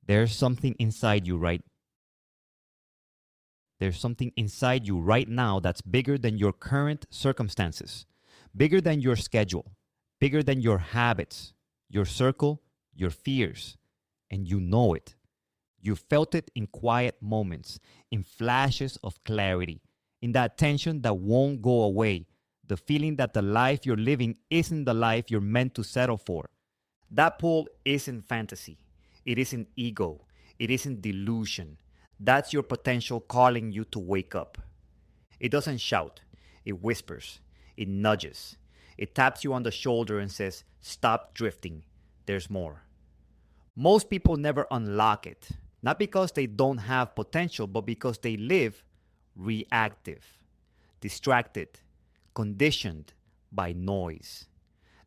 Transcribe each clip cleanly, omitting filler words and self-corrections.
There's something inside you right There's something inside you right now that's bigger than your current circumstances, bigger than your schedule, bigger than your habits, your circle, your fears, and you know it. You felt it in quiet moments, in flashes of clarity, in that tension that won't go away, the feeling that the life you're living isn't the life you're meant to settle for. That pull isn't fantasy. It isn't ego. It isn't delusion. That's your potential calling you to wake up. It doesn't shout. It whispers. It nudges. It taps you on the shoulder and says, "Stop drifting. There's more." Most people never unlock it, not because they don't have potential, but because they live reactive, distracted, conditioned by noise.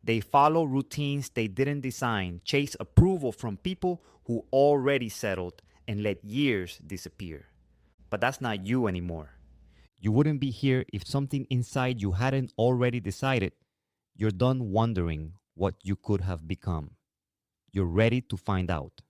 They follow routines they didn't design, chase approval from people who already settled, and let years disappear. But that's not you anymore. You wouldn't be here if something inside you hadn't already decided. You're done wondering what you could have become. You're ready to find out.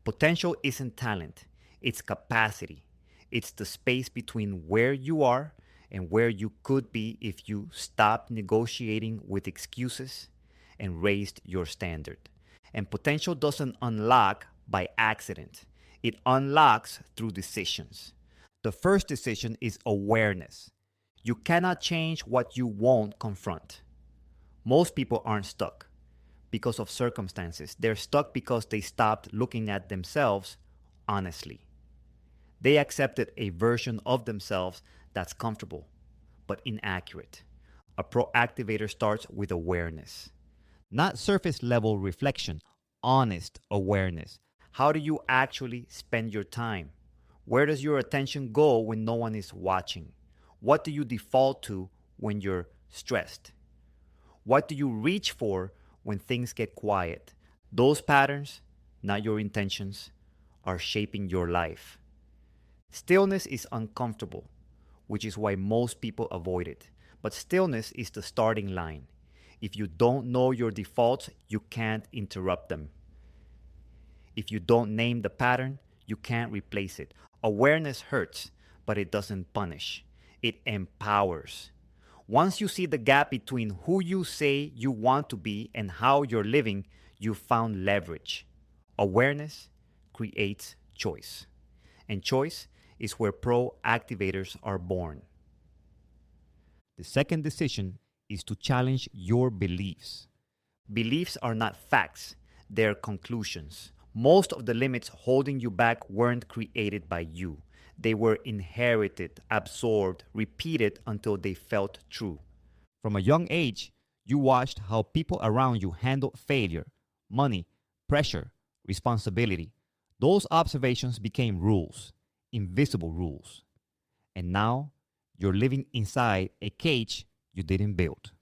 Potential isn't talent, it's capacity. It's the space between where you are and where you could be if you stopped negotiating with excuses and raised your standard. And potential doesn't unlock by accident, it unlocks through decisions. The first decision is awareness. You cannot change what you won't confront. Most people aren't stuck because of circumstances. They're stuck because they stopped looking at themselves honestly. They accepted a version of themselves that's comfortable but inaccurate. A proactivator starts with awareness, not surface level reflection, honest awareness. How do you actually spend your time? Where does your attention go when no one is watching? What do you default to when you're stressed? What do you reach for when things get quiet? Those patterns, not your intentions, are shaping your life. Stillness is uncomfortable, which is why most people avoid it. But stillness is the starting line. If you don't know your defaults, you can't interrupt them. If you don't name the pattern, you can't replace it. Awareness hurts, but it doesn't punish. It empowers. Once you see the gap between who you say you want to be and how you're living, you found leverage. Awareness creates choice. And choice is where pro-activators are born. The second decision is to challenge your beliefs. Beliefs are not facts, they're conclusions. Most of the limits holding you back weren't created by you. They were inherited, absorbed, repeated until they felt true. From a young age, you watched how people around you handled failure, money, pressure, responsibility. Those observations became rules, invisible rules. And now you're living inside a cage you didn't build.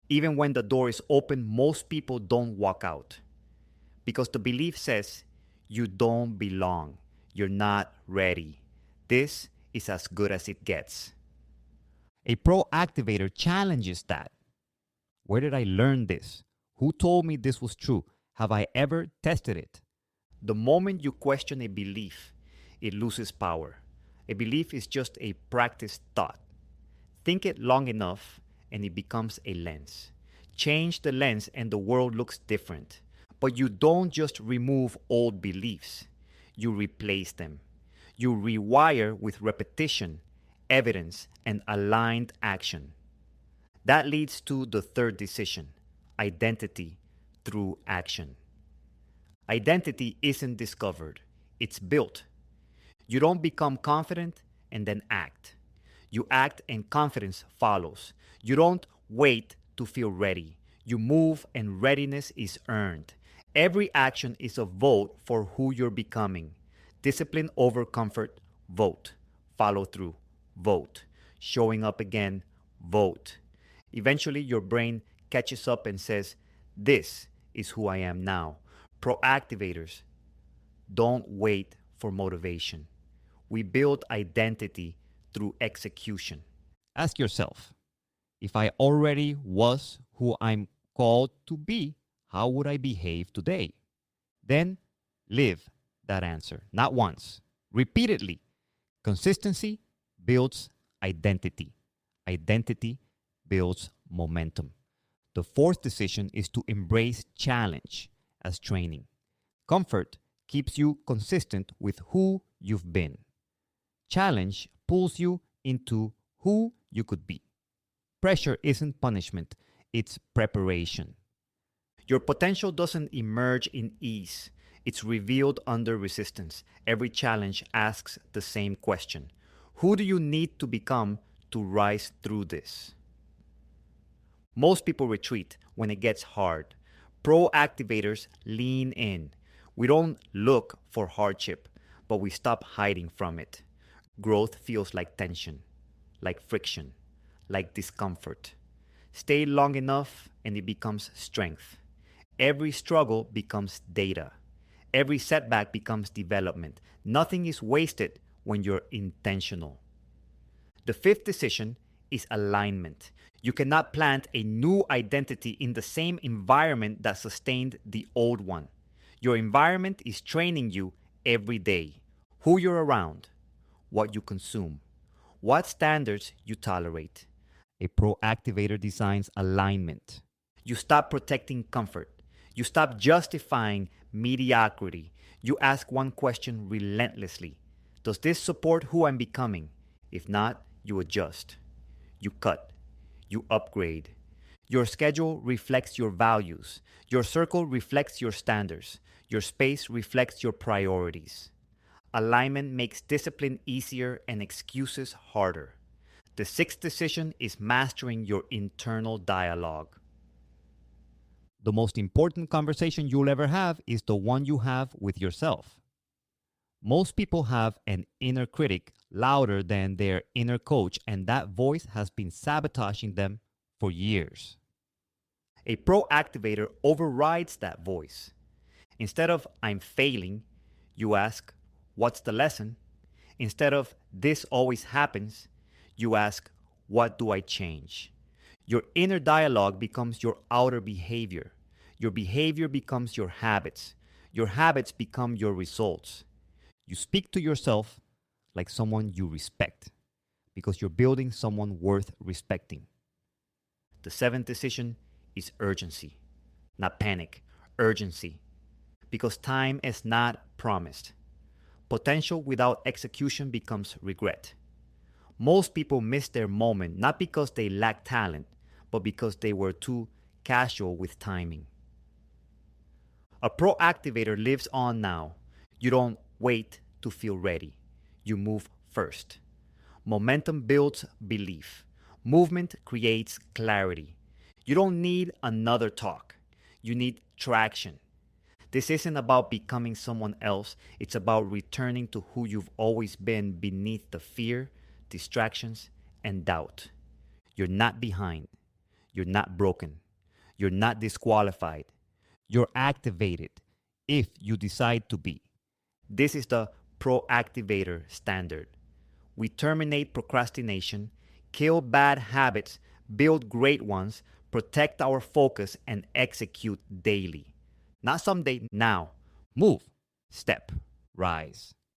Even when the door is open, most people don't walk out because the belief says you don't belong, you're not ready. This is as good as it gets. A pro-activator challenges that. Where did I learn this? Who told me this was true? Have I ever tested it? The moment you question a belief, it loses power. A belief is just a practiced thought. Think it long enough and it becomes a lens. Change the lens and the world looks different. But you don't just remove old beliefs, you replace them. You rewire with repetition, evidence, and aligned action. That leads to the third decision, identity through action. Identity isn't discovered, it's built. You don't become confident and then act. You act and confidence follows. You don't wait to feel ready. You move and readiness is earned. Every action is a vote for who you're becoming. Discipline over comfort, vote. Follow through, vote. Showing up again, vote. Eventually, your brain catches up and says, "This is who I am now." Proactivators don't wait for motivation. We build identity through execution. Ask yourself, if I already was who I'm called to be, how would I behave today? Then Live that answer, not once, repeatedly. Consistency builds identity. Identity builds momentum. The fourth decision is to embrace challenge as training. Comfort keeps you consistent with who you've been. Challenge pulls you into who you could be. Pressure isn't punishment, it's preparation. Your potential doesn't emerge in ease, it's revealed under resistance. Every challenge asks the same question: who do you need to become to rise through this? Most people retreat when it gets hard. Pro-activators lean in. We don't look for hardship, but we stop hiding from it. Growth feels like tension, like friction, like discomfort. Stay long enough and it becomes strength. Every struggle becomes data. Every setback becomes development. Nothing is wasted when you're intentional. The fifth decision is alignment. You cannot plant a new identity in the same environment that sustained the old one. Your environment is training you every day. Who you're around, what you consume, what standards you tolerate. A pro-activator designs alignment. You stop protecting comfort. You stop justifying mediocrity. You ask one question relentlessly: does this support who I'm becoming? If not, you adjust. You cut. You upgrade. Your schedule reflects your values. Your circle reflects your standards. Your space reflects your priorities. Alignment makes discipline easier and excuses harder. The sixth decision is mastering your internal dialogue. The most important conversation you'll ever have is the one you have with yourself. Most people have an inner critic louder than their inner coach, and that voice has been sabotaging them for years. A pro-activator overrides that voice. Instead of "I'm failing," you ask, "What's the lesson?" Instead of "This always happens," you ask, "What do I change?" Your inner dialogue becomes your outer behavior. Your behavior becomes your habits. Your habits become your results. You speak to yourself like someone you respect because you're building someone worth respecting. The seventh decision is urgency, not panic, urgency, because time is not promised. Potential without execution becomes regret. Most people miss their moment not because they lack talent, but because they were too casual with timing. A pro-activator lives on now. You don't wait to feel ready. You move first. Momentum builds belief. Movement creates clarity. You don't need another talk. You need traction. This isn't about becoming someone else. It's about returning to who you've always been beneath the fear, distractions, and doubt. You're not behind. You're not broken. You're not disqualified. You're activated if you decide to be. This is the pro-activator standard. We terminate procrastination, kill bad habits, build great ones, protect our focus, and execute daily. Not someday, now. Move, step, rise.